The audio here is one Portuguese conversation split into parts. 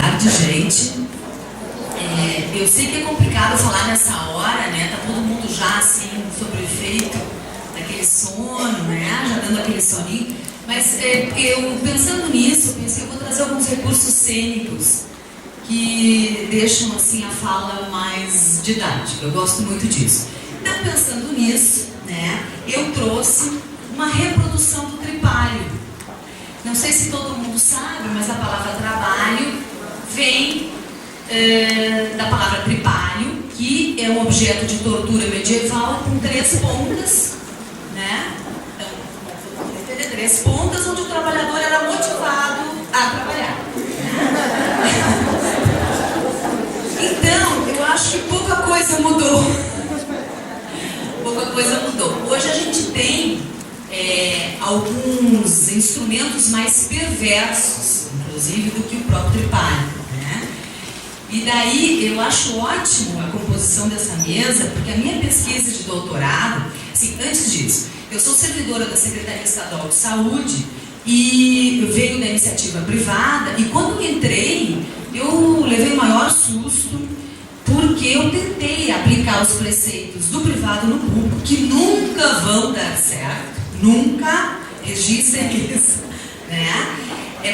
tarde, gente. Eu sei que é complicado falar nessa hora, né? Tá todo mundo já assim, sob o efeito daquele sono, né? Já dando aquele soninho. Mas eu, pensando nisso, pensei, eu vou trazer alguns recursos cênicos que deixam assim a fala mais didática. Eu gosto muito disso. Então, pensando nisso, né? Eu trouxe uma reprodução do tripalho. Não sei se todo mundo sabe, mas a palavra trabalho vem da palavra tripalho, que é um objeto de tortura medieval com 3 pontas, né? Então, vamos entender, 3 pontas onde o trabalhador era motivado a trabalhar. Então, eu acho que pouca coisa mudou. Pouca coisa mudou. Hoje a gente tem alguns instrumentos mais perversos, inclusive, do que o próprio tripalho, né? E daí eu acho ótimo a composição dessa mesa, porque a minha pesquisa de doutorado, assim, antes disso, eu sou servidora da Secretaria Estadual de Saúde e eu venho da iniciativa privada, e quando entrei, eu levei o maior susto, porque eu tentei aplicar os preceitos do privado no público, que nunca vão dar certo, nunca, registrem isso, né?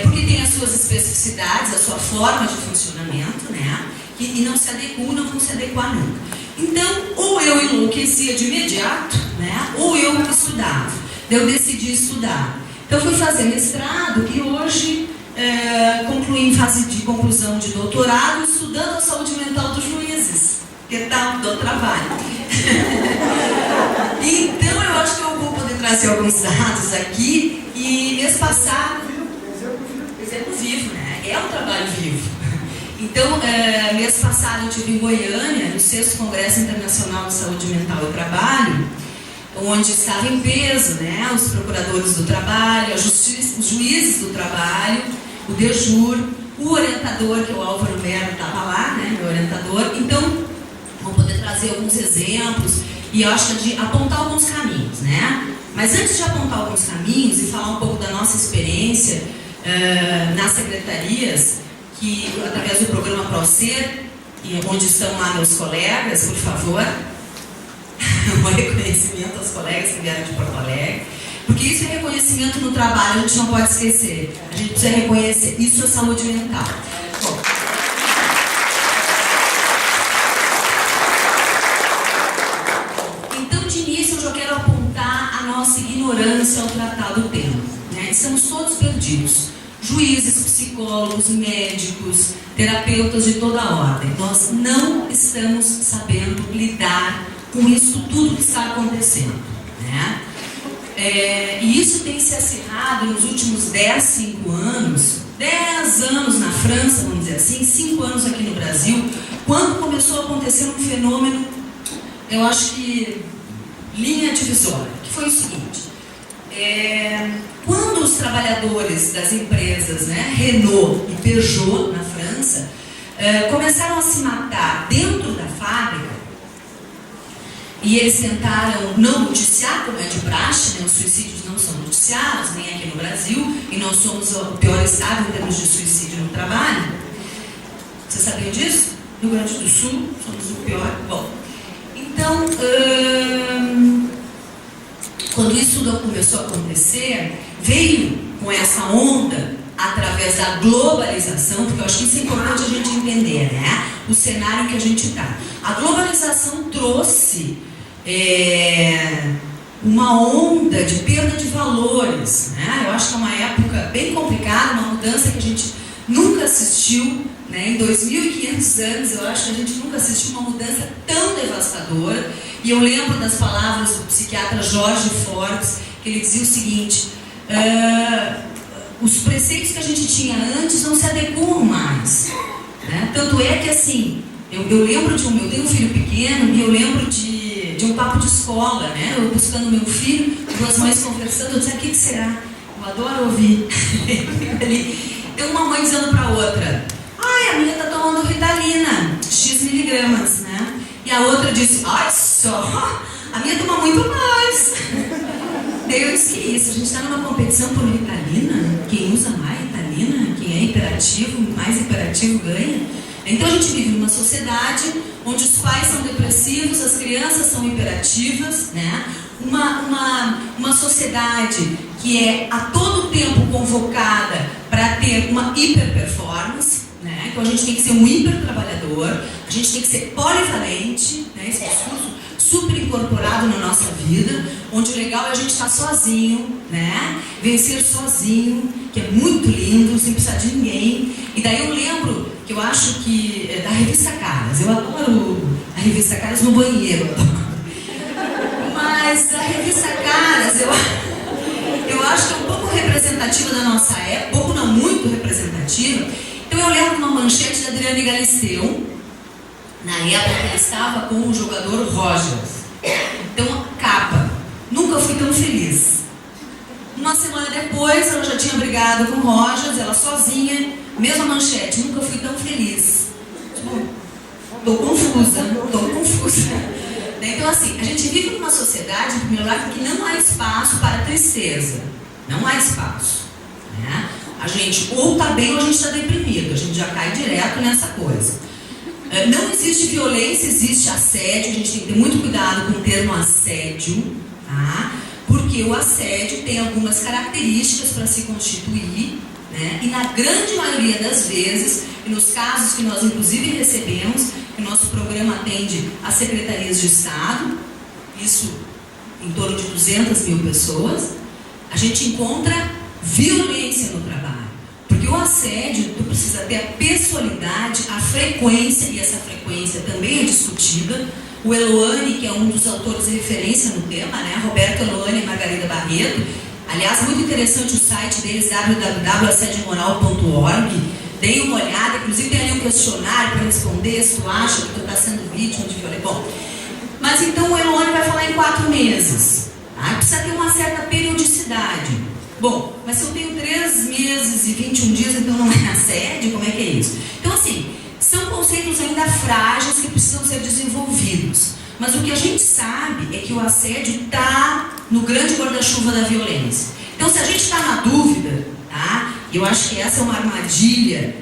Porque tem as suas especificidades, a sua forma de funcionamento, né? E não se adequam, não vão se adequar nunca. Então, ou eu enlouquecia de imediato, né? Ou eu estudava. Eu decidi estudar. Então, fui fazer mestrado e hoje concluí em fase de conclusão de doutorado, estudando a saúde mental dos juízes. Que tal? Do trabalho. Então, eu acho que eu vou poder trazer alguns dados aqui. E mês passado... Exemplo vivo, né? É um trabalho vivo. Então, mês passado eu estive em Goiânia, no 6º Congresso Internacional de Saúde Mental e Trabalho, onde estava em peso, né, os procuradores do trabalho, os juízes do trabalho, o DEJUR, o orientador, que é o Álvaro Mero, estava lá, né, meu orientador. Então, vou poder trazer alguns exemplos e eu acho que de apontar alguns caminhos, né? Mas antes de apontar alguns caminhos e falar um pouco da nossa experiência nas secretarias, que através do programa ProSer, onde estão lá meus colegas, por favor, um reconhecimento aos colegas que vieram de Porto Alegre, porque isso é reconhecimento no trabalho, a gente não pode esquecer, a gente precisa reconhecer, isso é saúde mental. Bom, então de início eu já quero apontar a nossa ignorância ao tratar do tema, né? Estamos todos perdidos. Juízes, psicólogos, médicos, terapeutas de toda a ordem. Nós não estamos sabendo lidar com isso tudo que está acontecendo, né? E isso tem se acirrado nos últimos 5 anos, 10 anos na França, vamos dizer assim, 5 anos aqui no Brasil, quando começou a acontecer um fenômeno, eu acho que linha divisória, que foi o seguinte. Quando os trabalhadores das empresas, né, Renault e Peugeot, na França, começaram a se matar dentro da fábrica, e eles tentaram não noticiar, como é de praxe, né, os suicídios não são noticiados, nem aqui no Brasil, e nós somos o pior estado em termos de suicídio no trabalho. Vocês sabiam disso? No Rio Grande do Sul, somos o pior. Bom, então... quando isso tudo começou a acontecer, veio com essa onda, através da globalização, porque eu acho que isso é importante a gente entender, né? O cenário que a gente está. A globalização trouxe uma onda de perda de valores, né? Eu acho que é uma época bem complicada, uma mudança que a gente nunca assistiu, né? Em 2.500 anos, eu acho que a gente nunca assistiu uma mudança tão devastadora. E eu lembro das palavras do psiquiatra Jorge Forbes, que ele dizia o seguinte: os preceitos que a gente tinha antes não se adequam mais, né? Tanto é que, assim, eu lembro eu tenho um filho pequeno, e eu lembro de um papo de escola, né? Eu buscando meu filho, 2 mães conversando, eu disse: o que será? Eu adoro ouvir. Tem uma mãe dizendo para a outra: ai, a minha está tomando Ritalina, X miligramas, né? E a outra disse: ai, só, a minha toma muito mais. daí eu disse, que isso? A gente está numa competição por Ritalina? Quem usa mais Ritalina, quem é hiperativo, mais hiperativo ganha. Então a gente vive numa sociedade onde os pais são depressivos, as crianças são hiperativas, né? Uma sociedade que é a todo tempo convocada para ter uma hiperperformance, né? Então a gente tem que ser um hipertrabalhador, a gente tem que ser polivalente, né? Esse discurso super incorporado na nossa vida, onde o legal é a gente estar sozinho, né? Vencer sozinho, que é muito lindo, sem precisar de ninguém. E daí eu lembro que eu acho que da revista Caras, eu adoro a revista Caras no banheiro, mas a revista Caras eu acho que é um pouco representativa da nossa época, pouco não, muito representativa. Então eu lembro uma manchete da Adriane Galisteu, na época ele estava com o jogador Rogers. Então, capa, nunca fui tão feliz. Uma semana depois, ela já tinha brigado com o Rogers, ela sozinha, mesma manchete, nunca fui tão feliz. Tipo, tô confusa. Então, assim, a gente vive numa sociedade, em primeiro lugar, que não há espaço para tristeza. Não há espaço, né? A gente ou está bem ou a gente está deprimido. A gente já cai direto nessa coisa. Não existe violência, existe assédio. A gente tem que ter muito cuidado com o termo assédio, tá? Porque o assédio tem algumas características para se constituir, né? E na grande maioria das vezes, e nos casos que nós inclusive recebemos, que o nosso programa atende às secretarias de Estado, isso em torno de 200 mil pessoas, a gente encontra violência no trabalho. Porque o assédio, tu precisa ter a pessoalidade, a frequência, e essa frequência também é discutida. O Eloane, que é um dos autores de referência no tema, né? Roberto Eloane e Margarida Barreto. Aliás, muito interessante o site deles, www.assediomoral.org. Deem uma olhada, inclusive tem ali um questionário para responder se tu acha que tu está sendo vítima de violência. Bom, mas então o Eloane vai falar em 4 meses. Tá? Precisa ter uma certa periodicidade. Bom, mas se eu tenho 3 meses e 21 dias, então não é assédio? Como é que é isso? Então, assim, são conceitos ainda frágeis que precisam ser desenvolvidos. Mas o que a gente sabe é que o assédio está no grande guarda-chuva da violência. Então, se a gente está na dúvida, tá? Eu acho que essa é uma armadilha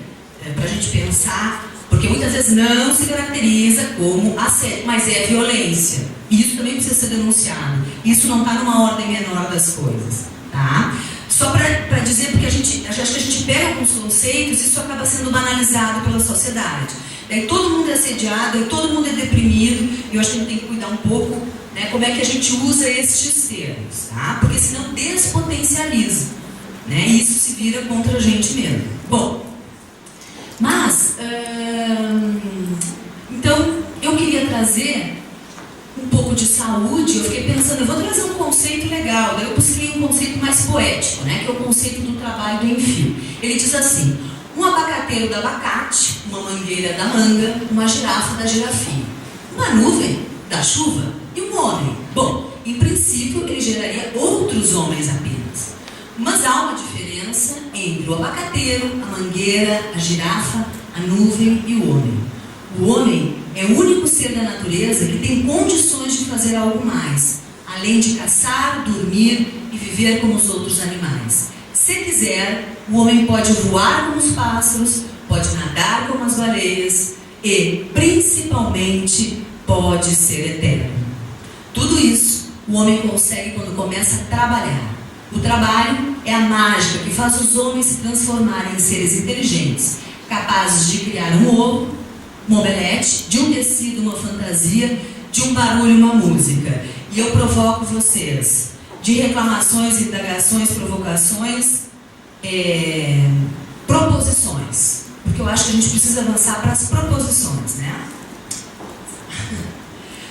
para a gente pensar, porque muitas vezes não se caracteriza como assédio, mas é violência. E isso também precisa ser denunciado. Isso não está numa ordem menor das coisas, tá? Só para dizer, porque acho que a gente pega alguns conceitos e isso acaba sendo banalizado pela sociedade. Daí todo mundo é assediado, daí todo mundo é deprimido, e eu acho que a gente tem que cuidar um pouco, né, como é que a gente usa estes termos, tá? Porque senão despotencializa, né? E isso se vira contra a gente mesmo. Bom, mas, então, eu queria trazer um pouco de saúde. Eu fiquei pensando, eu vou trazer um conceito legal, daí eu busquei um conceito mais poético, né, que é o conceito do trabalho do enfio. Ele diz assim: um abacateiro da abacate, uma mangueira da manga, uma girafa da girafinha, uma nuvem da chuva e um homem. Bom, em princípio ele geraria outros homens apenas, mas há uma diferença entre o abacateiro, a mangueira, a girafa, a nuvem e o homem. O homem é o único ser da natureza que tem condições de fazer algo mais, além de caçar, dormir e viver como os outros animais. Se quiser, o homem pode voar como os pássaros, pode nadar como as baleias e, principalmente, pode ser eterno. Tudo isso o homem consegue quando começa a trabalhar. O trabalho é a mágica que faz os homens se transformarem em seres inteligentes, capazes de criar um ovo, um omelete, de um tecido, uma fantasia, de um barulho, uma música. E eu provoco vocês de reclamações, indagações, provocações, proposições. Porque eu acho que a gente precisa avançar para as proposições, né?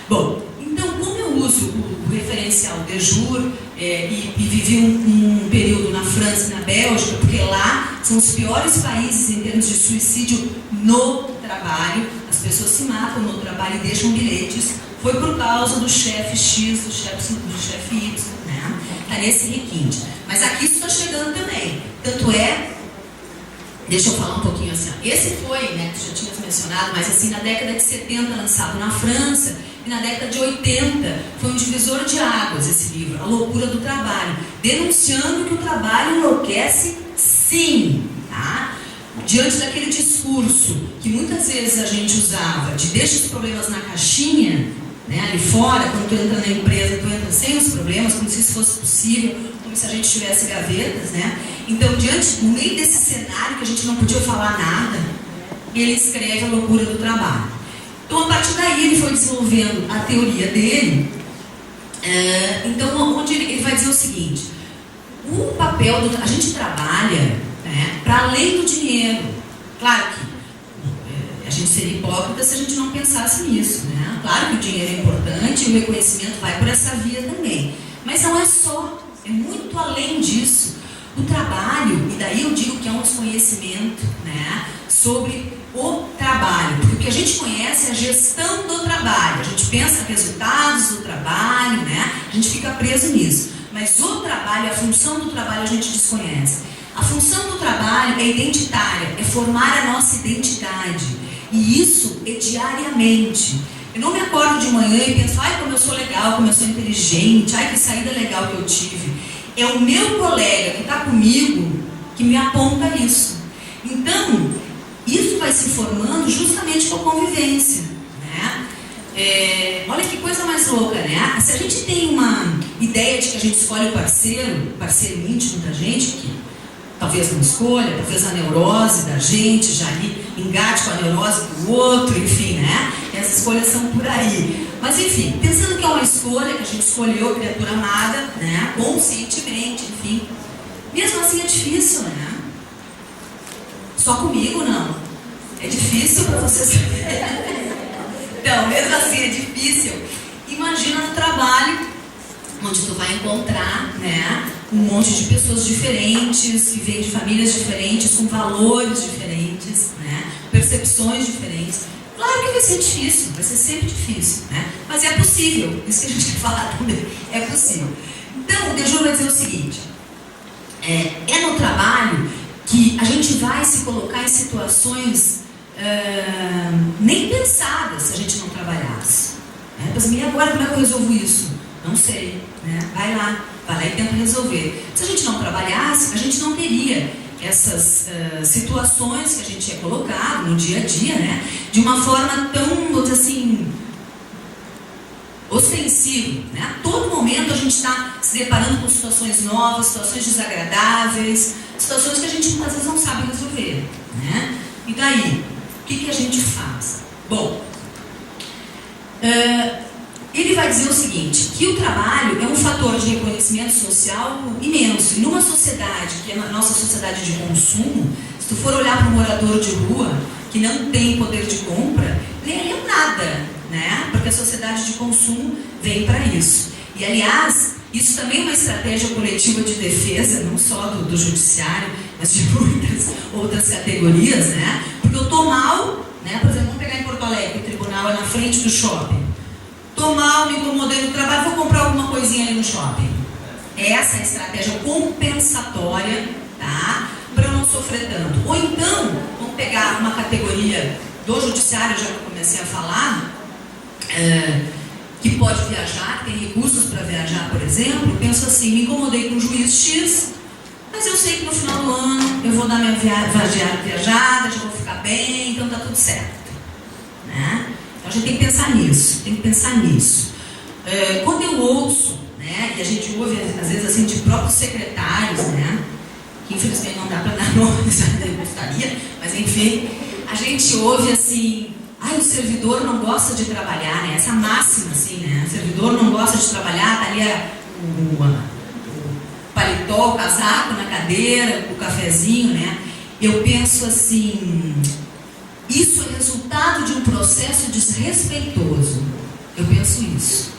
Bom, então, como eu uso o referencial de jour e vivi um período na França e na Bélgica, porque lá são os piores países em termos de suicídio no trabalho, as pessoas se matam no trabalho e deixam bilhetes, foi por causa do chefe X, do chefe Y, né? Está nesse requinte. Mas aqui isso está chegando também. Tanto é, deixa eu falar um pouquinho assim, esse foi, né, tu já tinha mencionado, mas assim, na década de 70, lançado na França, e na década de 80, foi um divisor de águas esse livro, A Loucura do Trabalho, denunciando que o trabalho enlouquece sim, tá? Diante daquele discurso que muitas vezes a gente usava, de deixa os problemas na caixinha, né, ali fora, quando tu entra na empresa, tu entra sem os problemas, como se isso fosse possível, como se a gente tivesse gavetas, né? Então, no meio desse cenário que a gente não podia falar nada, ele escreve A Loucura do Trabalho. Então, a partir daí, ele foi desenvolvendo a teoria dele, então, onde ele vai dizer o seguinte: o papel a gente trabalha, né, para além do dinheiro. Claro que a gente seria hipócrita se a gente não pensasse nisso, né? Claro que o dinheiro é importante e o reconhecimento vai por essa via também. Mas não é só, é muito além disso. O trabalho, e daí eu digo que é um desconhecimento, né, sobre o trabalho, porque o que a gente conhece é a gestão do trabalho, a gente pensa resultados do trabalho, né, a gente fica preso nisso. Mas o trabalho, a função do trabalho a gente desconhece. A função do trabalho é identitária, é formar a nossa identidade. E isso é diariamente. Eu não me acordo de manhã e penso, ai, como eu sou legal, como eu sou inteligente, ai, que saída legal que eu tive. É o meu colega que está comigo que me aponta isso. Então, isso vai se formando justamente com a convivência, né? Olha que coisa mais louca, né? Se a gente tem uma ideia de que a gente escolhe o parceiro íntimo da gente, que talvez não escolha, talvez a neurose da gente já ali engate com a neurose do outro, enfim, né? E as escolhas são por aí. Mas enfim, pensando que é uma escolha, que a gente escolheu a criatura amada, né? Conscientemente, enfim. Mesmo assim é difícil, né? Só comigo não. É difícil para vocês. Então, mesmo assim é difícil. Imagina no trabalho, onde tu vai encontrar, né, um monte de pessoas diferentes, que vêm de famílias diferentes, com valores diferentes, né, percepções diferentes. Claro que vai ser difícil, vai ser sempre difícil, né? Mas é possível, isso que a gente quer falar também, é possível. Então, o Dejour vai dizer o seguinte: é no trabalho que a gente vai se colocar em situações nem pensadas se a gente não trabalhasse. Mas e agora como é que eu resolvo isso? Não sei, né? Vai lá e tenta resolver. Se a gente não trabalhasse, a gente não teria essas situações que a gente é colocado no dia a dia, né? De uma forma tão, vou dizer assim, ostensiva, né? A todo momento a gente está se deparando com situações novas, situações desagradáveis, situações que a gente muitas vezes não sabe resolver, né? E daí, o que a gente faz? Bom, ele vai dizer o seguinte, que o trabalho é um fator de reconhecimento social imenso. E numa sociedade, que é a nossa sociedade de consumo, se tu for olhar para um morador de rua, que não tem poder de compra, ele é nada, né? Porque a sociedade de consumo vem para isso. E, aliás, isso também é uma estratégia coletiva de defesa, não só do judiciário, mas de muitas outras categorias, né? Porque eu tô mal, né? Por exemplo, vamos pegar em Porto Alegre, o tribunal é na frente do shopping. Tô mal, me incomodei no trabalho, vou comprar alguma coisinha ali no shopping. Essa é a estratégia compensatória, tá? Para eu não sofrer tanto. Ou então, vamos pegar uma categoria do judiciário, já que eu comecei a falar, que pode viajar, que tem recursos para viajar, por exemplo. Penso assim, me incomodei com o juiz X, mas eu sei que no final do ano eu vou dar minha viajada, já vou ficar bem, então tá tudo certo, né? Então a gente tem que pensar nisso, quando eu ouço, né, e a gente ouve às vezes assim de próprios secretários, né, que infelizmente não dá para dar nomes, eu gostaria, mas enfim, a gente ouve assim, o servidor não gosta de trabalhar, né, essa máxima assim, né, o servidor não gosta de trabalhar, tá ali o paletó, o casaco na cadeira, o cafezinho, né. Eu penso assim, isso é resultado de um processo desrespeitoso. Eu penso isso.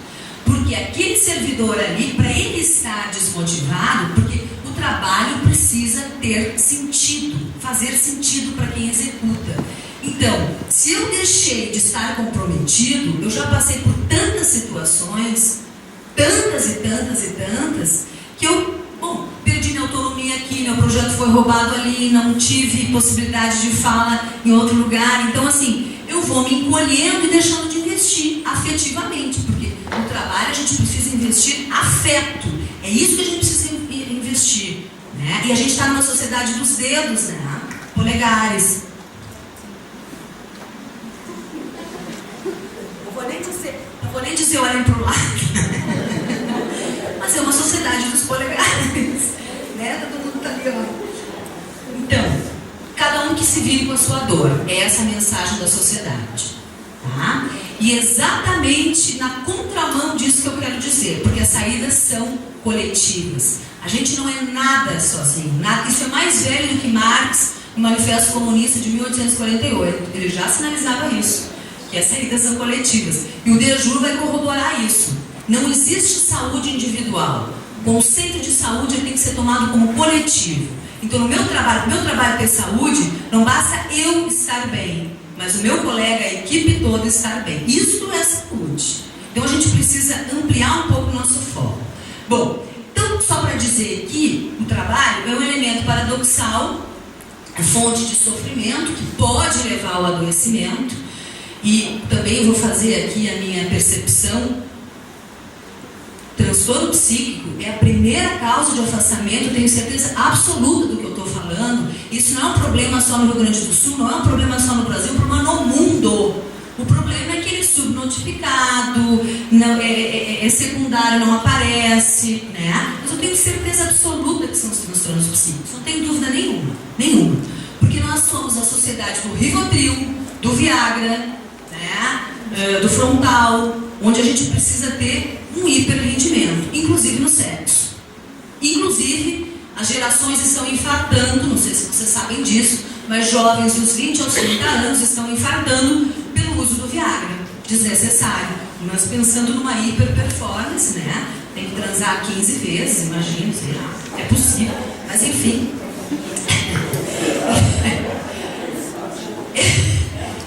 Porque aquele servidor ali, para ele estar desmotivado, porque o trabalho precisa ter sentido, fazer sentido para quem executa. Então, se eu deixei de estar comprometido, eu já passei por tantas situações, tantas, que eu, perdi minha autonomia aqui, aqui, meu projeto foi roubado ali, não tive possibilidade de fala em outro lugar. Então, assim, eu vou me encolhendo e deixando de investir afetivamente, porque no trabalho a gente precisa investir afeto. É isso que a gente precisa investir, né? E a gente está numa sociedade dos dedos, né? Polegares. Não vou nem dizer olhem para o lado. Mas é uma sociedade dos polegares, né? Todo mundo está ali, ó. Então, cada um que se vire com a sua dor. É essa a mensagem da sociedade, tá? E exatamente na contramão disso que eu quero dizer, porque as saídas são coletivas. A gente não é nada sozinho. Nada. Isso é mais velho do que Marx, no Manifesto Comunista de 1848. Ele já sinalizava isso, que as saídas são coletivas. E o Dejur vai corroborar isso. Não existe saúde individual. O conceito de saúde tem que ser tomado como coletivo. Então, no meu trabalho ter saúde, não basta eu estar bem, mas o meu colega, a equipe toda estar bem. Isso é saúde. Então, a gente precisa ampliar um pouco o nosso foco. Bom, então, só para dizer que o trabalho é um elemento paradoxal, fonte de sofrimento, que pode levar ao adoecimento. E também vou fazer aqui a minha percepção. Transtorno psíquico é a primeira causa de afastamento, eu tenho certeza absoluta do que eu estou falando. Isso não é um problema só no Rio Grande do Sul, não é um problema só no Brasil, é um problema no mundo. O problema é que ele é subnotificado, não, é secundário, não aparece, né? Mas eu tenho certeza absoluta que são os transtornos psíquicos, não tenho dúvida nenhuma. Porque nós somos a sociedade do Rivotril, do Viagra, né? Do frontal, onde a gente precisa ter um hiperrendimento, inclusive no sexo. Inclusive, as gerações estão infartando, não sei se vocês sabem disso, mas jovens dos 20 aos 30 anos estão infartando pelo uso do Viagra, desnecessário. Mas pensando numa hiperperformance, né? Tem que transar 15 vezes, imagino, sei lá, é possível, mas enfim.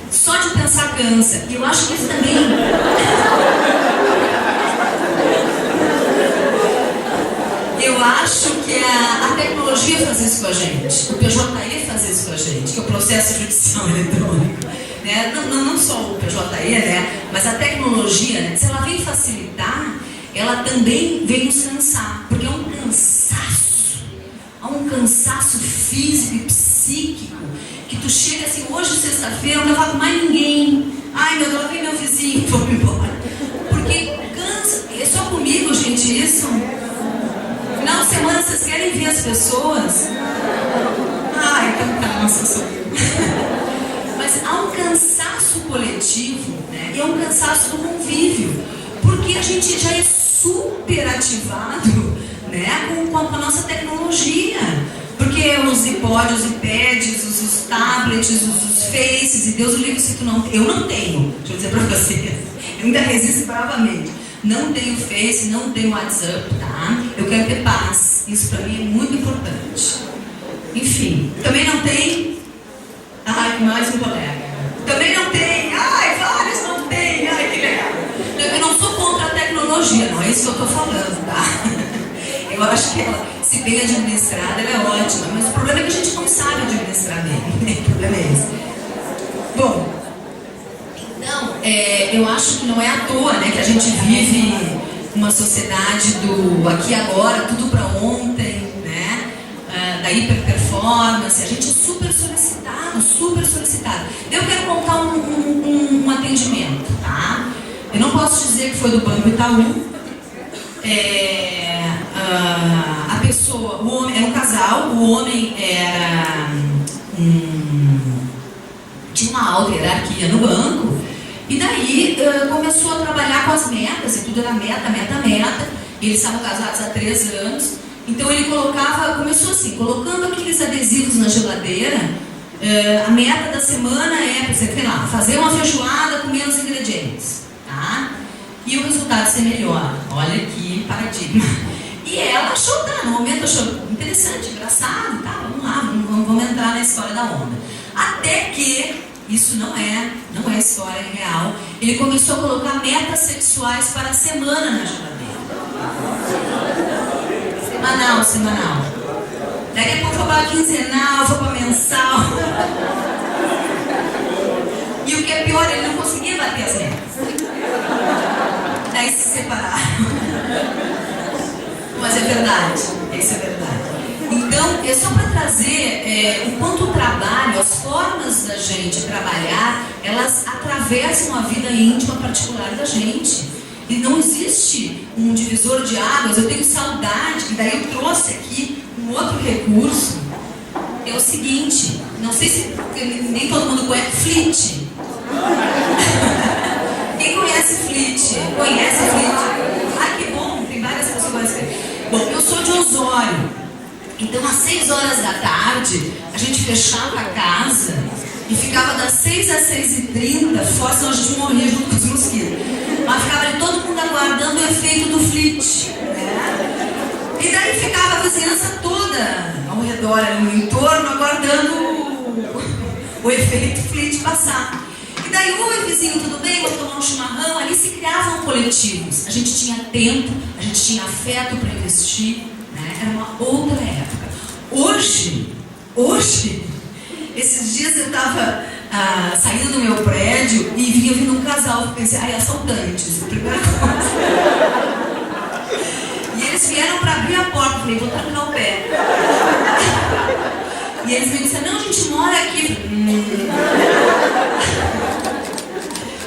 Só de pensar cansa. E eu acho que isso também... Eu acho que a tecnologia faz isso com a gente. O PJE faz isso com a gente, que é o processo judicial eletrônico. Né? Não só o PJE, né? Mas a tecnologia, né? Se ela vem facilitar, ela também vem nos cansar. Porque é um cansaço. Há um cansaço físico e psíquico. Que tu chega assim, hoje sexta-feira, eu não falo com mais ninguém. Ai meu Deus, lá vem meu vizinho, vou embora. Porque cansa. É só comigo, gente, isso? Final de semana vocês querem ver as pessoas? Ah, então tá, nossa, sou eu. Mas há um cansaço coletivo, né? E é um cansaço do convívio. Porque a gente já é super ativado, né? Com a nossa tecnologia. Porque os iPods, os iPads, os tablets, os faces, e Deus o livre se tu não... Eu não tenho, deixa eu dizer pra vocês. Eu ainda resisto bravamente. Não tenho Face, não tenho WhatsApp, tá? Eu quero ter paz. Isso pra mim é muito importante. Enfim, também não tem... Ai, mais um colega. Também não tem... Ai, vários não tem. Ai, que legal. Eu não sou contra a tecnologia, não é isso que eu tô falando, tá? Eu acho que ela, se bem administrada, ela é ótima. Mas o problema é que a gente não sabe administrar bem. O problema é esse. Bom... Então, eu acho que não é à toa, né, que a gente vive uma sociedade do aqui e agora, tudo para ontem, né, da hiperperformance. A gente é super solicitado, super solicitado. Eu quero contar um atendimento, tá? Eu não posso dizer que foi do Banco Itaú. A pessoa, o homem, era um casal, o homem era tinha uma alta hierarquia no banco. E daí começou a trabalhar com as metas, e tudo era meta. Eles estavam casados há 3 anos. Então ele começou assim, colocando aqueles adesivos na geladeira. A meta da semana é, sei lá, fazer uma feijoada com menos ingredientes, tá? E o resultado ser melhor. Olha que paradigma. E ela achou, no momento achou interessante, engraçado, tá? Vamos lá, vamos entrar na história da onda. Até que isso não é história real. Ele começou a colocar metas sexuais para a semana na geladeira. Semanal. Daqui a pouco foi para quinzenal, foi para mensal. E o que é pior, ele não conseguia bater as metas. Daí se separaram. Mas é verdade, isso é verdade. Então, é só para trazer o quanto o trabalho, as formas da gente trabalhar, elas atravessam a vida íntima particular da gente. E não existe um divisor de águas. Eu tenho saudade, que daí eu trouxe aqui um outro recurso. É o seguinte, não sei se nem todo mundo conhece Flit. Quem conhece Flit? Conhece Flit? Ah, que bom, tem várias pessoas. Bom, eu sou de Osório. Então, às 6 horas da tarde, a gente fechava a casa e ficava das 6 às 6h30, fora, senão a gente morria junto com os mosquitos. Mas ficava ali todo mundo aguardando o efeito do Flit, né? E daí ficava a vizinhança toda ao redor, ali no entorno, aguardando o efeito Flit passar. E daí, oi vizinho, tudo bem? Vamos tomar um chimarrão? Ali se criavam coletivos. A gente tinha tempo, a gente tinha afeto para investir, né? Era uma outra época. Hoje, esses dias eu estava saindo do meu prédio e vinha vindo um casal. Eu pensei, ai, assaltantes, a primeira coisa. E eles vieram para abrir a porta. Eu falei, vou terminar o pé. E eles me disseram, não, a gente mora aqui.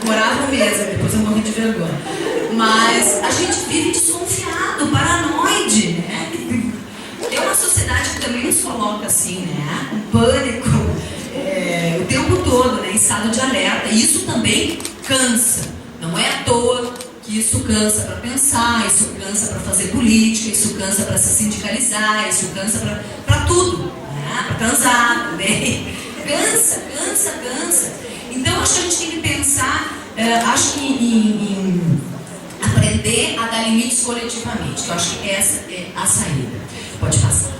Moravam mesmo, depois eu morri de vergonha. Mas a gente vive desconfiado, paranoide, né? É uma sociedade que também nos coloca assim, né? Um pânico o tempo todo, né? Em estado de alerta. E isso também cansa. Não é à toa que isso cansa para pensar, isso cansa para fazer política, isso cansa para se sindicalizar, isso cansa para tudo, né? Para transar também. Cansa. Então, acho que a gente tem que pensar, acho que em aprender a dar limites coletivamente. Eu acho que essa é a saída. Pode passar.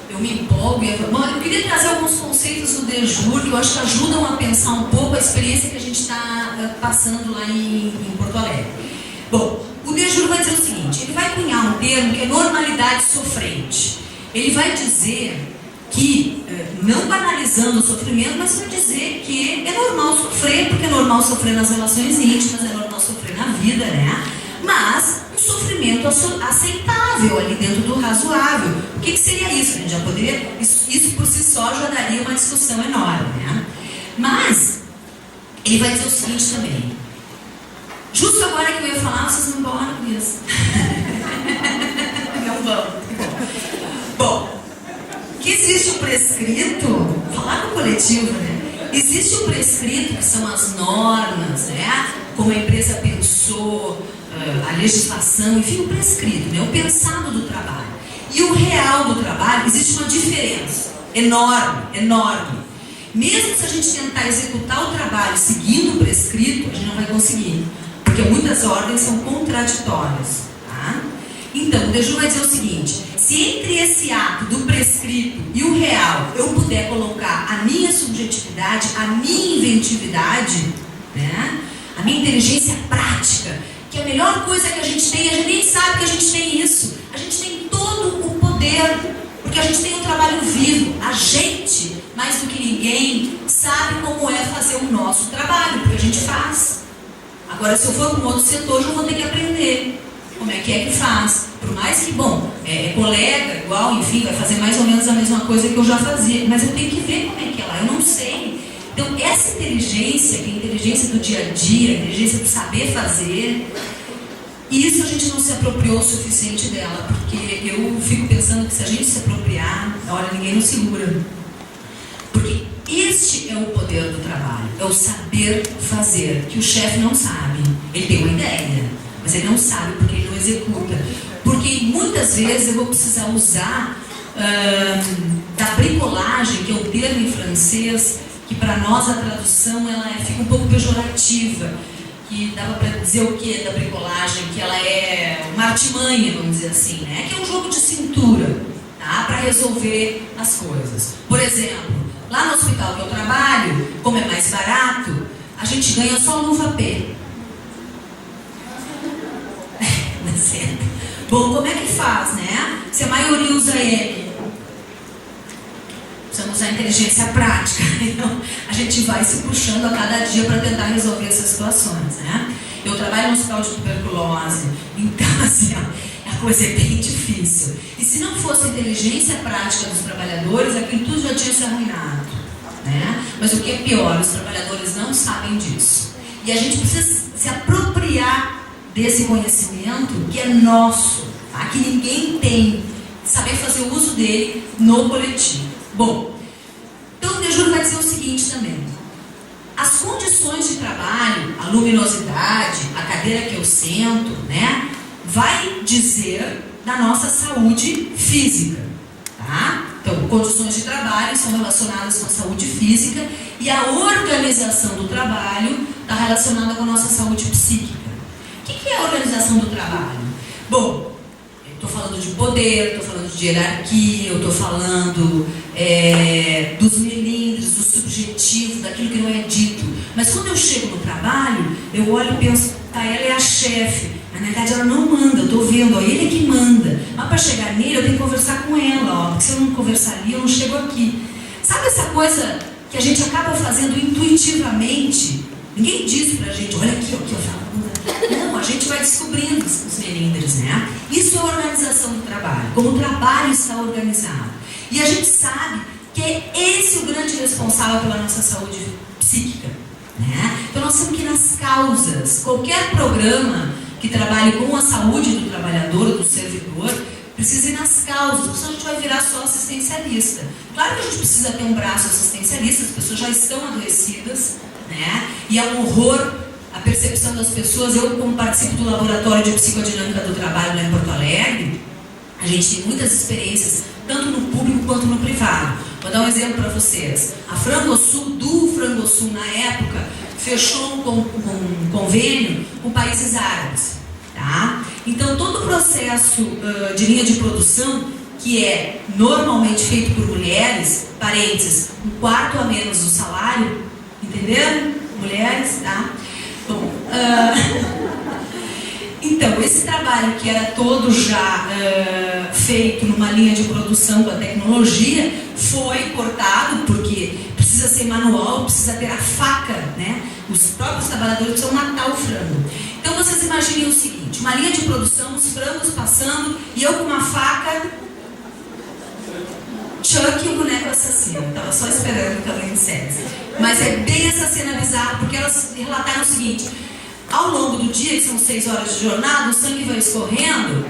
Eu me empolgo e eu queria trazer alguns conceitos do DEJUR que eu acho que ajudam a pensar um pouco a experiência que a gente está passando lá em Porto Alegre. Bom, o DEJUR vai dizer o seguinte, ele vai cunhar um termo que é normalidade sofrente. Ele vai dizer que, não banalizando o sofrimento, mas vai dizer que é normal sofrer, porque é normal sofrer nas relações íntimas, é normal sofrer na vida, né? Mas um sofrimento aceitável ali dentro do razoável. O que seria isso? A gente já poderia, isso por si só já daria uma discussão enorme, né? Mas ele vai dizer o seguinte também. Justo agora que eu ia falar, vocês não vão com isso. Não vão. Bom, que existe o prescrito, falar no coletivo, né? Existe o prescrito, que são as normas, né? Como a empresa pensou, a legislação, enfim, o prescrito, né? O pensado do trabalho. E o real do trabalho, existe uma diferença enorme. Mesmo se a gente tentar executar o trabalho seguindo o prescrito, a gente não vai conseguir, porque muitas ordens são contraditórias, tá? Então, o DEJUR vai dizer o seguinte, se entre esse ato do prescrito e o real eu puder colocar a minha subjetividade, a minha inventividade, né? A minha inteligência prática, que é a melhor coisa que a gente nem sabe que a gente tem isso. A gente tem todo o poder, porque a gente tem um trabalho vivo. A gente, mais do que ninguém, sabe como é fazer o nosso trabalho, porque a gente faz. Agora, se eu for para um outro setor, eu vou ter que aprender como é que faz. Por mais que, bom, é colega, igual, enfim, vai fazer mais ou menos a mesma coisa que eu já fazia, mas eu tenho que ver como é que é lá, eu não sei. Então, essa inteligência, que é a inteligência do dia a dia, a inteligência do saber fazer, isso a gente não se apropriou o suficiente dela, porque eu fico pensando que se a gente se apropriar, olha, ninguém nos segura. Porque este é o poder do trabalho, é o saber fazer, que o chefe não sabe. Ele tem uma ideia, mas ele não sabe porque ele não executa. Porque muitas vezes eu vou precisar usar da bricolagem, que é o termo em francês, que para nós a tradução fica um pouco pejorativa, que dava para dizer o que da bricolagem, que ela é uma artimanha, vamos dizer assim, né? Que é um jogo de cintura, tá? Para resolver as coisas. Por exemplo, lá no hospital que eu trabalho, como é mais barato, a gente ganha só luva P. Bom, como é que faz, né? Se a maioria usa M, usar a inteligência prática. Então, a gente vai se puxando a cada dia para tentar resolver essas situações, né? Eu trabalho no hospital de tuberculose, então, assim, ó, a coisa é bem difícil. E se não fosse a inteligência prática dos trabalhadores, aquilo tudo já tinha se arruinado, né? Mas o que é pior, os trabalhadores não sabem disso. E a gente precisa se apropriar desse conhecimento que é nosso, tá? Que ninguém tem, saber fazer o uso dele no coletivo. Bom, então o Dejuro vai dizer o seguinte também: as condições de trabalho, a luminosidade, a cadeira que eu sento, né, vai dizer da nossa saúde física, tá? Então, condições de trabalho são relacionadas com a saúde física e a organização do trabalho está relacionada com a nossa saúde psíquica. O que é a organização do trabalho? Bom, estou falando de poder, estou falando de hierarquia, eu estou falando dos melindres, do subjetivo, daquilo que não é dito. Mas quando eu chego no trabalho, eu olho e penso, tá, ela é a chefe. Mas na verdade ela não manda, eu estou vendo, ó, ele é que manda. Mas para chegar nele eu tenho que conversar com ela, ó, porque se eu não conversar ali, eu não chego aqui. Sabe essa coisa que a gente acaba fazendo intuitivamente? Ninguém diz pra gente, olha aqui, ó, não, a gente vai descobrindo os melindres, né? Isso é organização do trabalho, como o trabalho está organizado. E a gente sabe que é esse o grande responsável pela nossa saúde psíquica, né? Então nós temos que ir nas causas. Qualquer programa que trabalhe com a saúde do trabalhador, do servidor, precisa ir nas causas, porque senão a gente vai virar só assistencialista. Claro que a gente precisa ter um braço assistencialista, as pessoas já estão adoecidas, né? E é um horror a percepção das pessoas. Eu, como participo do Laboratório de Psicodinâmica do Trabalho lá em Porto Alegre, a gente tem muitas experiências, tanto no público quanto no privado. Vou dar um exemplo para vocês. A Frangosul, do Frangosul, na época, fechou um convênio com países árabes, tá? Então, todo o processo de linha de produção, que é normalmente feito por mulheres, parênteses, um quarto a menos do salário, entenderam? Mulheres, tá? Bom, então, esse trabalho que era todo já feito numa linha de produção com a tecnologia, foi cortado, porque precisa ser manual, precisa ter a faca, né? Os próprios trabalhadores precisam matar o frango. Então, vocês imaginem o seguinte, uma linha de produção, os frangos passando, e eu com uma faca, Chuck e o boneco assassino. Estava só esperando que alguém dissesse. Mas é bem essa cena bizarra, porque elas relataram o seguinte: ao longo do dia, que são 6 horas de jornada, o sangue vai escorrendo,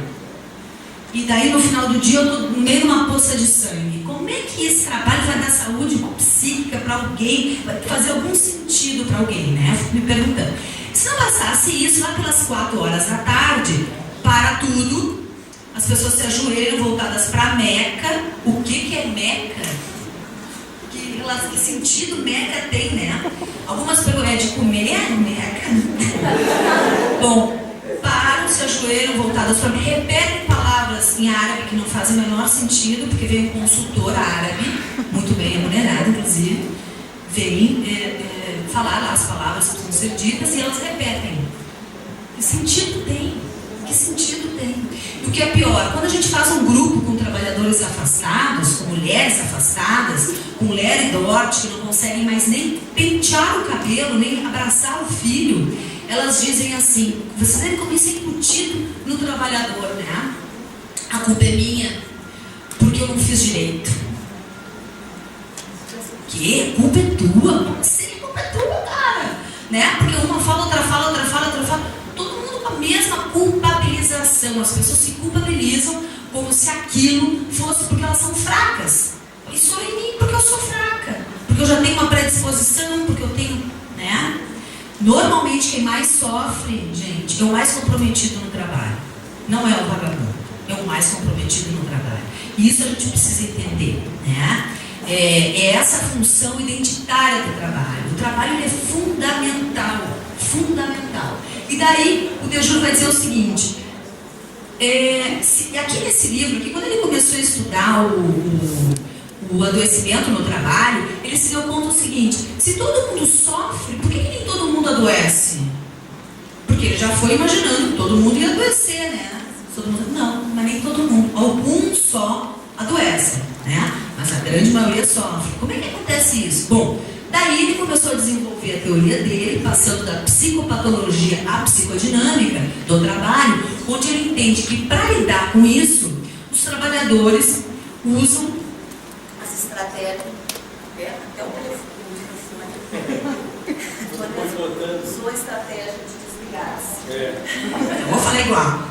e daí no final do dia eu estou no meio de uma poça de sangue. Como é que esse trabalho vai dar saúde psíquica para alguém? Vai fazer algum sentido para alguém, né? Eu fico me perguntando. Se não bastasse isso, lá pelas 4 horas da tarde, para tudo, as pessoas se ajoelham voltadas para Meca. O que é Meca? Que sentido Meca tem, né? Algumas perguntam, é de comer Meca? Bom, param, se ajoelham voltadas para Meca, repetem palavras em árabe que não fazem o menor sentido, porque vem um consultor árabe, muito bem remunerado, inclusive, vem falar lá as palavras que precisam ser ditas e elas repetem. Que sentido tem? Que sentido tem? E o que é pior, quando a gente faz um grupo com trabalhadores afastados, com mulheres afastadas, com mulher idote que não conseguem mais nem pentear o cabelo, nem abraçar o filho, elas dizem assim: você deve começar incutido no trabalhador, né? A culpa é minha, porque eu não fiz direito. O quê? A culpa é tua? Como assim a culpa é tua, cara? Né? Porque uma fala, outra fala, outra fala, outra fala. Todo mundo com a mesma culpabilização. As pessoas se culpabilizam como se aquilo fosse porque elas são fracas. Isso é em mim porque eu sou fraca. Porque eu já tenho uma predisposição, porque eu tenho, né? Normalmente quem mais sofre, gente, é o mais comprometido no trabalho. Não é o vagabundo, é o mais comprometido no trabalho. E isso a gente precisa entender, né? É essa função identitária do trabalho. O trabalho ele é fundamental, fundamental. E daí o Dejuro vai dizer o seguinte: aqui nesse livro, aqui, quando ele começou a estudar o adoecimento no trabalho, ele se deu conta do seguinte: se todo mundo sofre, por que nem todo mundo adoece? Porque ele já foi imaginando que todo mundo ia adoecer, né? Todo mundo, não, mas nem todo mundo. Alguns só adoecem, né? mas a grande maioria sofre. Como é que acontece isso? Bom, daí ele começou a desenvolver a teoria dele, passando da psicopatologia à psicodinâmica do trabalho, onde ele entende que para lidar com isso, os trabalhadores usam as estratégias, até o telefone, sua estratégia de desligar-se. Eu vou falar igual.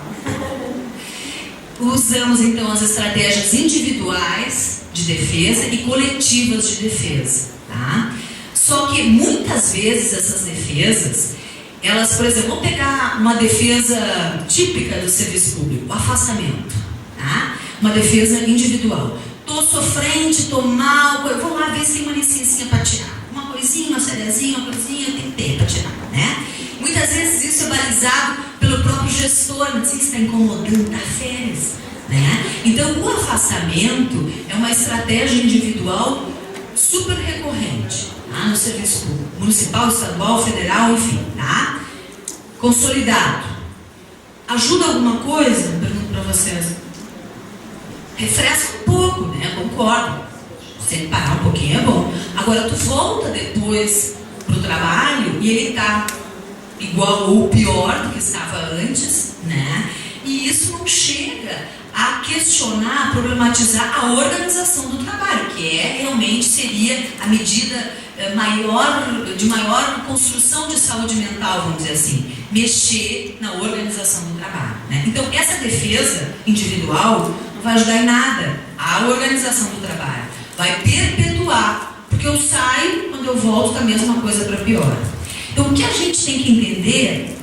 Usamos então as estratégias individuais de defesa e coletivas de defesa, tá? Só que muitas vezes essas defesas, elas, por exemplo, vamos pegar uma defesa típica do serviço público, o afastamento, tá? Uma defesa individual. Tô sofrente, tô mal, vou lá ver se tem uma licencinha para tirar. Uma coisinha, uma cerezinha, uma coisinha, tem que ter para tirar, né? Muitas vezes isso é balizado pelo próprio gestor, não sei se está incomodando, dá férias, né? Então, o afastamento é uma estratégia individual super recorrente, tá? No serviço público, municipal, estadual, federal, enfim, tá? Consolidado. Ajuda alguma coisa? Pergunto para vocês. Refresca um pouco, né? Concordo. Você parar um pouquinho é bom. Agora, tu volta depois pro trabalho e ele tá igual ou pior do que estava antes, né? E isso não chega a questionar, a problematizar a organização do trabalho, que realmente seria a medida de maior construção de saúde mental, vamos dizer assim, mexer na organização do trabalho, né? Então, essa defesa individual não vai ajudar em nada a organização do trabalho, vai perpetuar, porque eu saio, quando eu volto, tá a mesma coisa para pior. Então, o que a gente tem que entender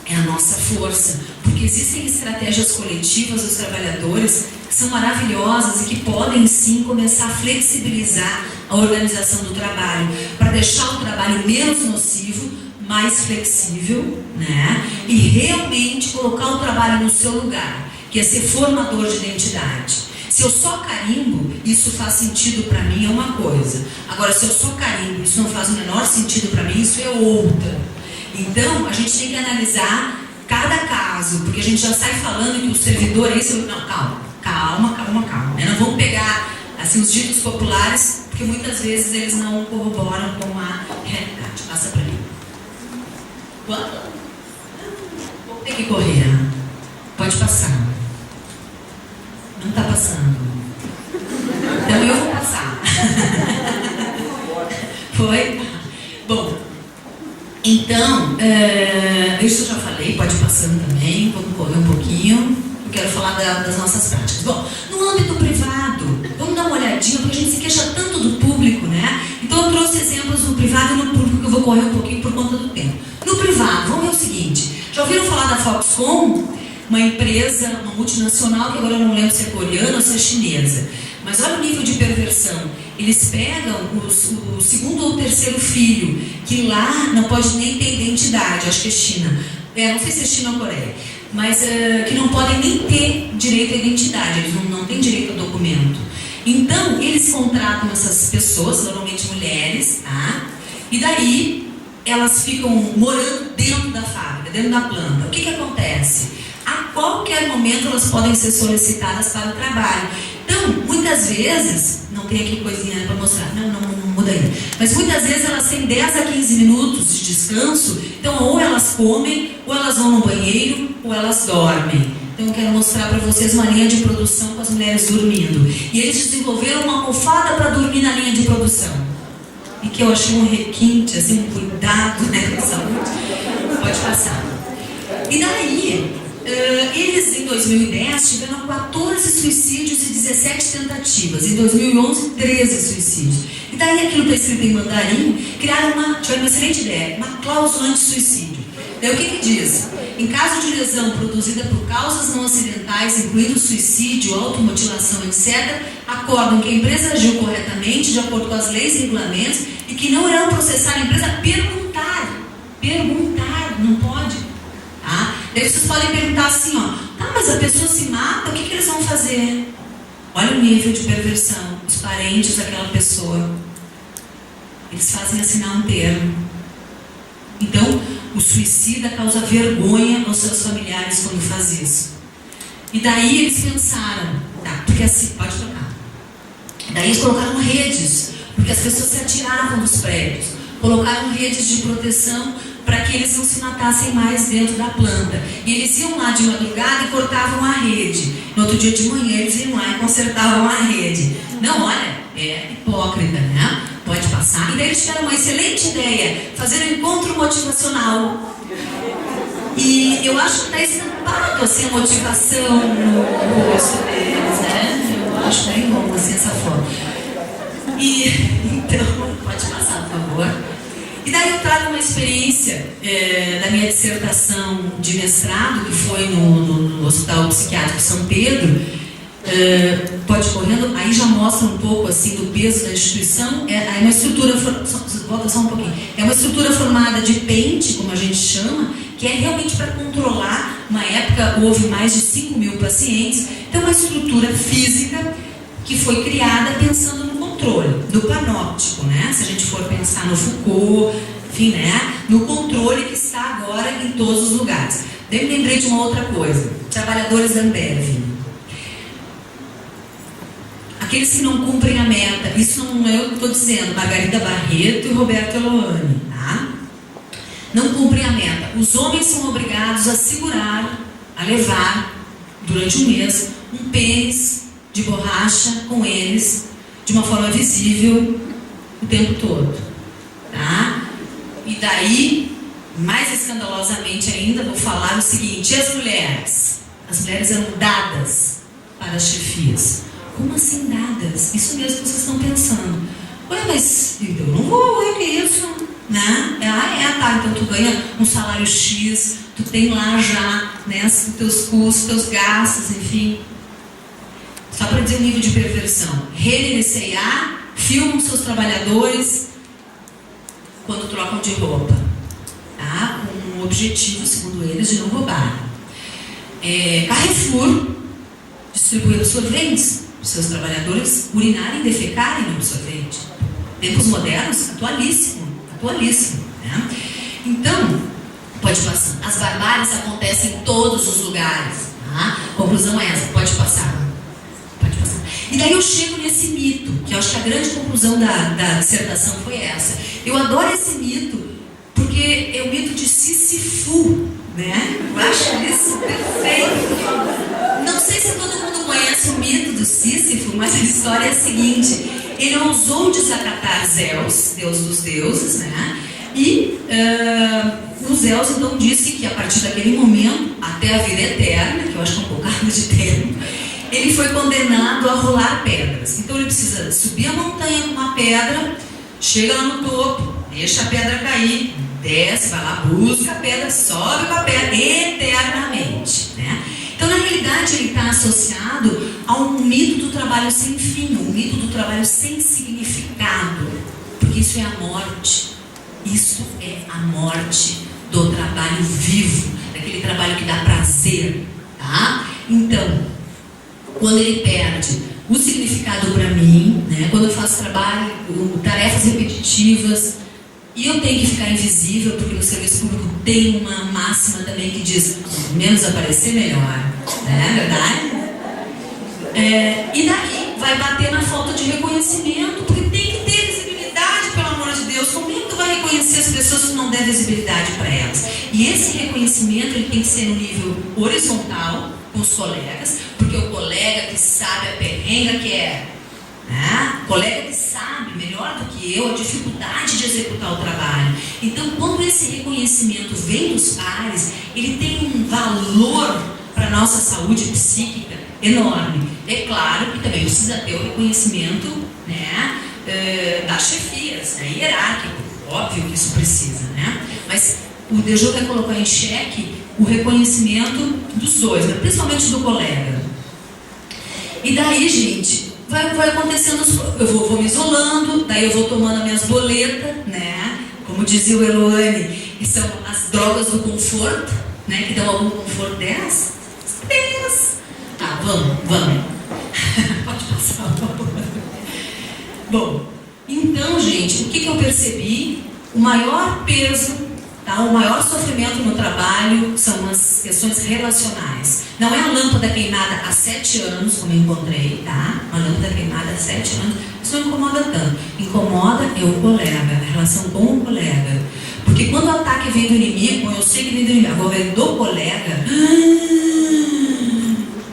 é a nossa força, porque existem estratégias coletivas dos trabalhadores que são maravilhosas e que podem sim começar a flexibilizar a organização do trabalho, para deixar o trabalho menos nocivo, mais flexível, né? E realmente colocar o trabalho no seu lugar, que é ser formador de identidade. Se eu só carimbo, isso faz sentido para mim, é uma coisa. Agora, se eu só carimbo, isso não faz o menor sentido para mim, isso é outra. Então, a gente tem que analisar cada caso, porque a gente já sai falando que o servidor é isso. Não, calma, né? Não vamos pegar assim, os ditos populares, porque muitas vezes eles não corroboram com a realidade. Passa para mim. Quanto? Vou ter que correr. Pode passar. Não está passando. Então eu vou passar. Foi? Bom, então, isso eu já falei, pode ir passando também, vamos correr um pouquinho. Eu quero falar das nossas práticas. Bom, no âmbito privado, vamos dar uma olhadinha, porque a gente se queixa tanto do público, né? Então eu trouxe exemplos no privado e no público, que eu vou correr um pouquinho por conta do tempo. No privado, vamos ver o seguinte, já ouviram falar da Foxconn? Uma empresa, uma multinacional, que agora eu não lembro se é coreana ou se é chinesa. Mas olha o nível de perversão. Eles pegam o segundo ou terceiro filho, que lá não pode nem ter identidade, acho que é China. Não sei se é China ou Coreia. Mas que não podem nem ter direito à identidade, eles não têm direito ao documento. Então, eles contratam essas pessoas, normalmente mulheres, tá? E daí, elas ficam morando dentro da fábrica, dentro da planta. O que acontece? A qualquer momento elas podem ser solicitadas para o trabalho. Então, muitas vezes, não tem aqui coisinha para mostrar, não muda ainda, mas muitas vezes elas têm 10 a 15 minutos de descanso, então ou elas comem, ou elas vão no banheiro, ou elas dormem. Então eu quero mostrar para vocês uma linha de produção com as mulheres dormindo. E eles desenvolveram uma almofada para dormir na linha de produção. E que eu achei um requinte, assim, um cuidado, né, com a saúde. Pode passar. E daí... eles em 2010 tiveram 14 suicídios e 17 tentativas. Em 2011, 13 suicídios. E daí aquilo está escrito em mandarim, tiveram uma excelente ideia, uma cláusula anti-suicídio. Daí o que diz? Em caso de lesão produzida por causas não acidentais, incluindo suicídio, automutilação, etc., acordam que a empresa agiu corretamente, de acordo com as leis e regulamentos, e que não irão processar a empresa. Perguntar, não pode. Tá? Daí vocês podem perguntar assim, mas a pessoa se mata, o que eles vão fazer? Olha o nível de perversão. Os parentes daquela pessoa, eles fazem assinar um termo. Então, o suicida causa vergonha aos seus familiares quando faz isso. E daí eles pensaram, porque assim, pode tocar. Daí eles colocaram redes, porque as pessoas se atiravam dos prédios. Colocaram redes de proteção para que eles não se matassem mais dentro da planta. E eles iam lá de madrugada e cortavam a rede. No outro dia de manhã eles iam lá e consertavam a rede. Não, olha, é hipócrita, né? Pode passar. E daí eles tiveram uma excelente ideia, fazer um encontro motivacional. E eu acho que está estampado assim a motivação no rosto deles, né? Eu acho bem bom assim essa foto. E então, pode passar, por favor. E daí eu trago uma experiência da minha dissertação de mestrado, que foi no Hospital Psiquiátrico São Pedro. Pode correndo, aí já mostra um pouco assim do peso da instituição. É uma estrutura, volta só um pouquinho. É uma estrutura formada de pente, como a gente chama, que é realmente para controlar. Uma época houve mais de 5.000 pacientes. Então, uma estrutura física que foi criada pensando no controle do panóptico, né? Se a gente for pensar no Foucault, enfim, né? No controle que está agora em todos os lugares. Daí me lembrei de uma outra coisa. Trabalhadores da Ambev. Aqueles que não cumprem a meta. Isso não é eu que estou dizendo. Margarida Barreto e Roberto Eloane, tá? Não cumprem a meta. Os homens são obrigados a segurar, a levar, durante um mês, um pênis de borracha com eles, de uma forma visível, o tempo todo. Tá? E daí, mais escandalosamente ainda, vou falar o seguinte: e as mulheres? As mulheres eram dadas para as chefias. Como assim dadas? Isso mesmo que vocês estão pensando. Ué, mas eu não vou, o que é isso? Né? Tá, então tu ganha um salário X, tu tem lá já, né, os teus custos, teus gastos, enfim. Só para dizer o nível de perversão. Renner e C&A filmam seus trabalhadores quando trocam de roupa, tá? Com o objetivo, segundo eles, de não roubar. Carrefour distribui absorventes para os seus trabalhadores urinarem e defecarem no absorvente. Tempos modernos, atualíssimo, né? Então, pode passar. As barbáries acontecem em todos os lugares, tá? Conclusão é essa, pode passar. E daí eu chego nesse mito, que eu acho que a grande conclusão da dissertação foi essa. Eu adoro esse mito, porque é o mito de Sísifo, né? Eu acho isso perfeito. Não sei se todo mundo conhece o mito do Sísifo, mas a história é a seguinte: ele ousou desacatar Zeus, deus dos deuses, né? E o Zeus então disse que a partir daquele momento, até a vida eterna, que eu acho que é um bocado de tempo, ele foi condenado a rolar pedras. Então ele precisa subir a montanha com uma pedra, chega lá no topo, deixa a pedra cair, desce, vai lá, busca a pedra, sobe com a pedra eternamente, né? Então, na realidade, ele está associado a um mito do trabalho sem fim, um mito do trabalho sem significado, porque isso é a morte. Isso é a morte do trabalho vivo, daquele trabalho que dá prazer, tá? Então, quando ele perde o significado para mim, né? Quando eu faço trabalho, tarefas repetitivas, e eu tenho que ficar invisível, porque o serviço público tem uma máxima também que diz: menos aparecer, melhor. Não é verdade? E daí vai bater na falta de reconhecimento, porque tem que ter visibilidade, pelo amor de Deus. Como é que tu vai reconhecer as pessoas que não der visibilidade para elas? E esse reconhecimento ele tem que ser no nível horizontal, com os colegas, porque o colega que sabe a perrenga que é, né? O colega que sabe melhor do que eu a dificuldade de executar o trabalho. Então, quando esse reconhecimento vem dos pares, ele tem um valor para a nossa saúde psíquica enorme. É claro que também precisa ter o reconhecimento, né, das chefias, né, hierárquico, óbvio que isso precisa, né? Mas o Dejoux vai colocar em xeque o reconhecimento dos dois, né, principalmente do colega. E daí, gente, vai acontecendo, eu vou me isolando, daí eu vou tomando as minhas boletas, né? Como dizia o Eloane, que são as drogas do conforto, né? Que dão algum conforto delas. Tá, vamos. Pode passar, por favor. Bom, então, gente, o que eu percebi? O maior peso Tá? O maior sofrimento no trabalho são as questões relacionais. Não é a lâmpada queimada há 7 anos, como eu encontrei, tá? Uma lâmpada queimada há 7 anos, isso não incomoda tanto. Incomoda é o colega, a relação com o colega. Porque quando o ataque vem do inimigo, eu sei que vem do inimigo, agora vem do colega,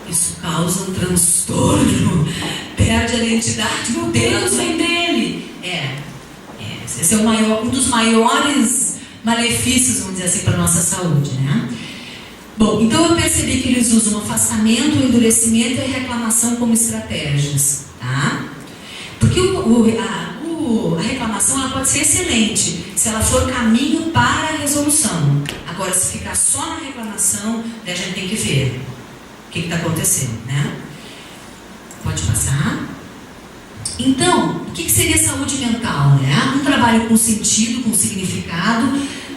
isso causa um transtorno, perde a identidade, meu Deus, vem dele. Esse é um dos maiores malefícios, vamos dizer assim, para a nossa saúde, né? Bom, então eu percebi que eles usam o afastamento, o endurecimento e a reclamação como estratégias, tá? Porque a reclamação ela pode ser excelente se ela for caminho para a resolução. Agora, se ficar só na reclamação, daí a gente tem que ver o que está acontecendo, né? Pode passar. Então, o que seria saúde mental, né? Um trabalho com sentido, com significado,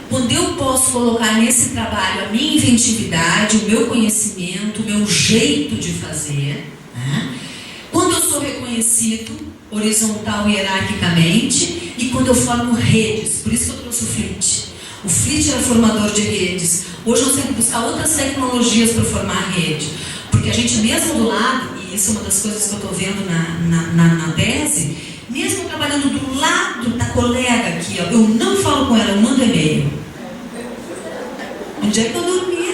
quando eu posso colocar nesse trabalho a minha inventividade, o meu conhecimento, o meu jeito de fazer, né? Quando eu sou reconhecido horizontal e hierarquicamente, e quando eu formo redes, por isso que eu trouxe o Flit. O Flit era formador de redes. Hoje eu tenho que buscar outras tecnologias para formar rede, porque a gente mesmo do lado, isso é uma das coisas que eu estou vendo na tese, mesmo trabalhando do lado da colega aqui, ó, eu não falo com ela, eu mando e-mail. Onde é que eu dormia?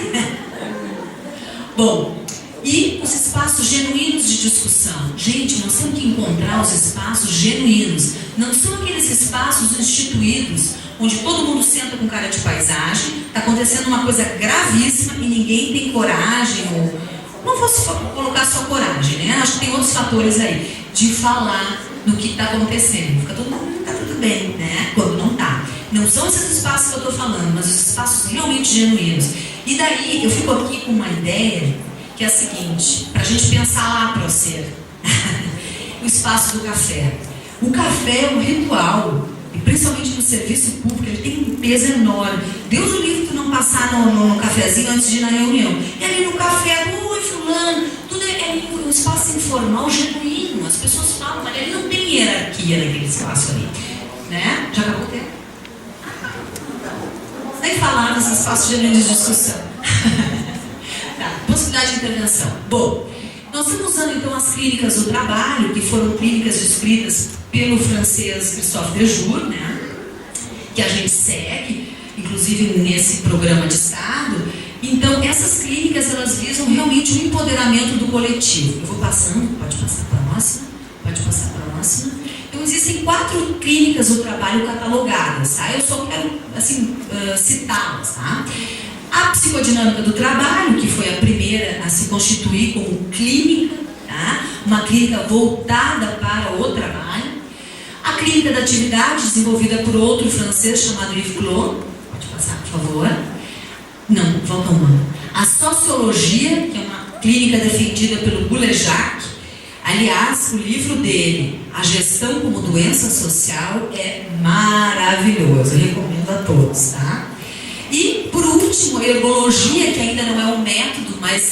Bom, e os espaços genuínos de discussão. Gente, nós temos que encontrar os espaços genuínos. Não são aqueles espaços instituídos, onde todo mundo senta com cara de paisagem, está acontecendo uma coisa gravíssima e ninguém tem coragem ou... Não vou colocar só coragem, né? Acho que tem outros fatores aí de falar do que está acontecendo. Fica todo mundo, tá tudo bem, né? Quando não tá. Não são esses espaços que eu estou falando, mas os espaços realmente genuínos. E daí eu fico aqui com uma ideia que é a seguinte, para a gente pensar lá para você, o espaço do café. O café é um ritual, e principalmente no serviço público, ele tem um peso enorme. Deus o livre tu não passar no cafezinho antes de ir na reunião. E ali no café, oi fulano, tudo é um espaço informal, genuíno. As pessoas falam, mas ele não tem hierarquia naquele espaço ali. Né? Já acabou o tempo? Nem falar desse espaço genuíno de discussão. Tá, possibilidade de intervenção. Bom, nós estamos usando então as clínicas do trabalho, que foram clínicas descritas pelo francês Christophe Dejour, né? Que a gente segue, inclusive nesse programa de Estado. Então, essas clínicas, elas visam realmente o empoderamento do coletivo. Eu vou passando, pode passar para a próxima, pode passar para a próxima. Então, existem 4 clínicas do trabalho catalogadas, tá? Eu só quero, assim, citá-las, tá? A psicodinâmica do trabalho, que foi a primeira a se constituir como clínica, tá? Uma clínica voltada para o trabalho. A clínica da atividade, desenvolvida por outro francês chamado Yves Clot. Pode passar, por favor. Não, falta uma. A sociologia, que é uma clínica defendida pelo Boulez-Jacques. Aliás, o livro dele, A Gestão como Doença Social, é maravilhoso. Eu recomendo a todos, tá? E, por último, a ergologia, que ainda não é um método, mas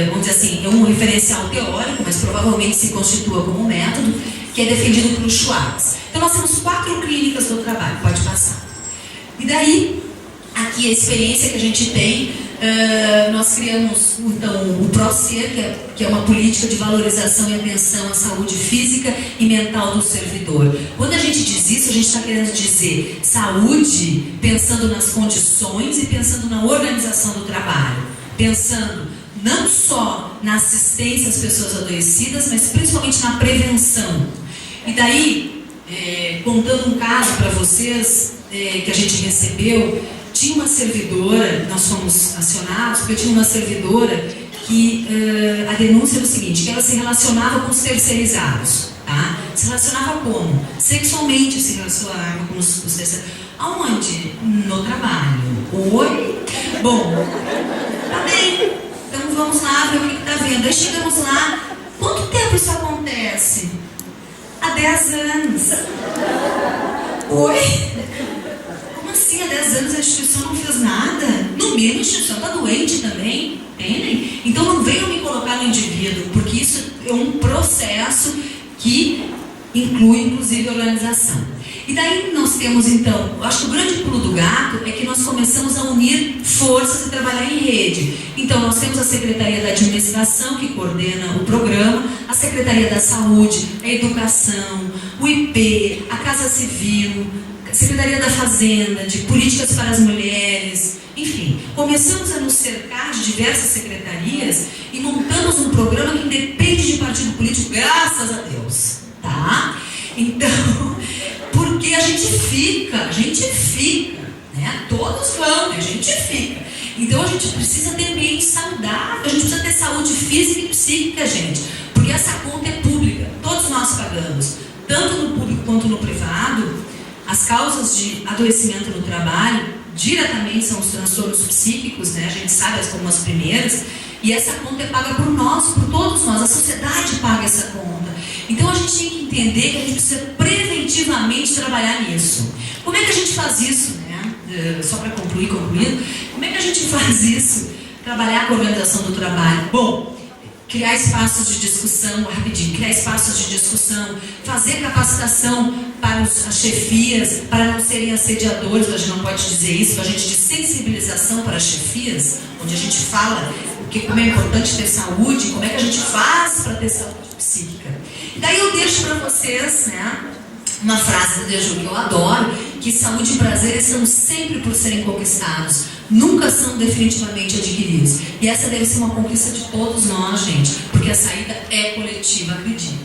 vamos dizer assim, é um referencial teórico, mas provavelmente se constitua como um método, que é defendido pelo Schwartz. Então, nós temos 4 clínicas do trabalho, pode passar. E daí, aqui a experiência que a gente tem, nós criamos, então, o PROSER, que é uma política de valorização e atenção à saúde física e mental do servidor. Quando a gente diz isso, a gente está querendo dizer saúde pensando nas condições e pensando na organização do trabalho. Pensando não só na assistência às pessoas adoecidas, mas principalmente na prevenção. E daí, contando um caso para vocês, que a gente recebeu, tinha uma servidora, nós fomos acionados, porque tinha uma servidora que a denúncia era o seguinte, que ela se relacionava com os terceirizados, tá? Se relacionava como? Sexualmente se relacionava com os terceirizados. Aonde? No trabalho. Oi? Bom, tá bem. Então vamos lá ver o que está vendo. Aí chegamos lá, quanto tempo isso acontece? Há 10 anos. Oi? Como assim, há 10 anos a instituição não fez nada? No mínimo a instituição está doente também, entendem? Então não venham me colocar no indivíduo, porque isso é um processo que inclui inclusive a organização. E daí nós temos, então, eu acho que o grande pulo do gato é que nós começamos a unir forças e trabalhar em rede. Então, nós temos a Secretaria da Administração, que coordena o programa, a Secretaria da Saúde, a Educação, o IP, a Casa Civil, a Secretaria da Fazenda, de Políticas para as Mulheres, enfim. Começamos a nos cercar de diversas secretarias e montamos um programa que independe de partido político, graças a Deus, tá? Então, porque a gente fica, né? Todos vão, a gente fica. Então a gente precisa ter ambiente saudável, a gente precisa ter saúde física e psíquica, gente. Porque essa conta é pública, todos nós pagamos, tanto no público quanto no privado. As causas de adoecimento no trabalho, diretamente são os transtornos psíquicos, né? A gente sabe como as primeiras. E essa conta é paga por nós, por todos nós, a sociedade paga essa conta. Então a gente tem que entender que a gente precisa preventivamente trabalhar nisso. Como é que a gente faz isso, né? Só para concluir, como é que a gente faz isso? Trabalhar com a organização do trabalho. Bom, criar espaços de discussão, fazer capacitação para as chefias, para não serem assediadores, a gente não pode dizer isso, a gente de sensibilização para as chefias, onde a gente fala como é importante ter saúde, como é que a gente faz para ter saúde psíquica. E daí eu deixo para vocês, né, uma frase do Deju que eu adoro, que saúde e prazer estão sempre por serem conquistados, nunca são definitivamente adquiridos. E essa deve ser uma conquista de todos nós, gente, porque a saída é coletiva, acredito.